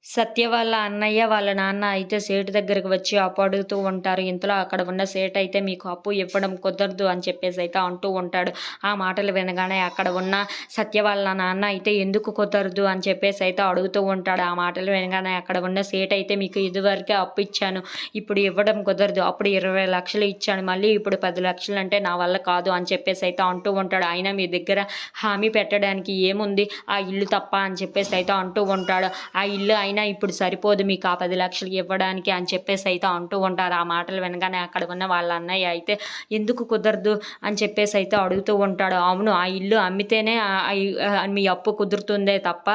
సత్య వాళ్ళ అన్నయ్య, వాళ్ళ నాన్న అయితే సేటు దగ్గరికి వచ్చి అప్పు అడుగుతూ ఉంటారు. ఇంతలో అక్కడ ఉన్న సేటయితే మీకు అప్పు ఇవ్వడం కుదరదు అని చెప్పేసైతే అంటూ ఉంటాడు. ఆ మాటలు వినగానే అక్కడ ఉన్న సత్య వాళ్ళ నాన్న అయితే ఎందుకు కుదరదు అని చెప్పేసైతే అడుగుతూ ఉంటాడు. ఆ మాటలు వినగానే అక్కడ ఉన్న సేటయితే మీకు ఇదివరకే అప్పు ఇచ్చాను. ఇప్పుడు ఇవ్వడం కుదరదు. అప్పుడు 20,00,000 ఇచ్చాను. మళ్ళీ ఇప్పుడు 10,00,000 అంటే నా వల్ల కాదు అని చెప్పేసైతే అంటూ ఉంటాడు. అయినా మీ దగ్గర హామీ పెట్టడానికి ఏముంది? ఆ ఇల్లు తప్ప అని చెప్పేసైతే అంటూ ఉంటాడు. ఆ ఇల్లు అయినా ఇప్పుడు సరిపోదు మీకు ఆ 10,00,000 ఇవ్వడానికి అని చెప్పేసి అయితే అంటూ ఉంటారు. ఆ మాటలు వినగానే అక్కడ ఉన్న వాళ్ళ అన్నయ్య అయితే ఎందుకు కుదరదు అని చెప్పేసి అయితే అడుగుతూ ఉంటాడు. అవును, ఆ ఇల్లు అమ్మితేనే మీ అప్పు కుదురుతుందే తప్ప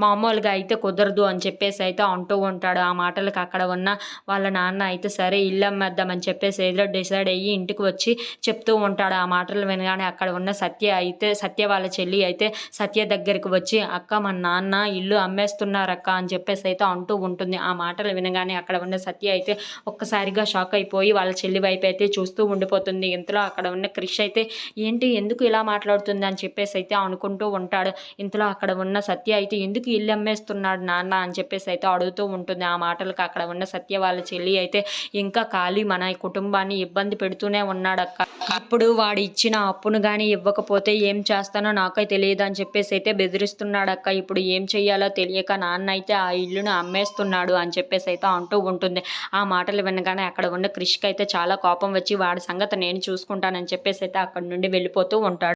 మామూలుగా అయితే కుదరదు అని చెప్పేసి అయితే అంటూ ఉంటాడు. ఆ మాటలకు అక్కడ ఉన్న వాళ్ళ నాన్న అయితే సరే ఇల్లు అమ్మేద్దామని చెప్పేసి ఏదో డిసైడ్ అయ్యి ఇంటికి వచ్చి చెప్తూ ఉంటాడు. ఆ మాటలు వినగానే అక్కడ ఉన్న సత్య వాళ్ళ చెల్లి అయితే సత్య దగ్గరికి వచ్చి అక్క మా నాన్న ఇల్లు అమ్మేస్తున్నారక్క అని చెప్పేసి అయితే అంటూ ఉంటుంది. ఆ మాటలు వినగానే అక్కడ ఉన్న సత్య అయితే ఒక్కసారిగా షాక్ అయిపోయి వాళ్ళ చెల్లి వైపు అయితే చూస్తూ ఉండిపోతుంది. ఇంతలో అక్కడ ఉన్న క్రిష్ అయితే ఏంటి ఎందుకు ఇలా మాట్లాడుతుంది అని చెప్పేసి అయితే అనుకుంటూ ఉంటాడు. ఇంతలో అక్కడ ఉన్న సత్య అయితే ఎందుకు ఇల్లు అమ్మేస్తున్నాడు నాన్న అని చెప్పేసి అయితే అడుగుతూ ఉంటుంది. ఆ మాటలకు అక్కడ ఉన్న సత్య వాళ్ళ చెల్లి అయితే ఇంకా ఖాళీ మన కుటుంబాన్ని ఇబ్బంది పెడుతూనే ఉన్నాడక్క. ఇప్పుడు వాడు ఇచ్చిన అప్పును కానీ ఇవ్వకపోతే ఏం చేస్తానో నాకే తెలియదు అని చెప్పేసి అయితే బెదిరిస్తున్నాడక్క. ఇప్పుడు ఏం చెయ్యాలో తెలియక నాన్న అయితే ఆ ఇల్లును అమ్మేస్తున్నాడు అని చెప్పేసి అయితే అంటూ ఉంటుంది. ఆ మాటలు వినగానే అక్కడ ఉన్న క్రిష్కి అయితే చాలా కోపం వచ్చి వాడి సంగతి నేను చూసుకుంటానని చెప్పేసి అయితే అక్కడి నుండి వెళ్ళిపోతూ ఉంటాడు.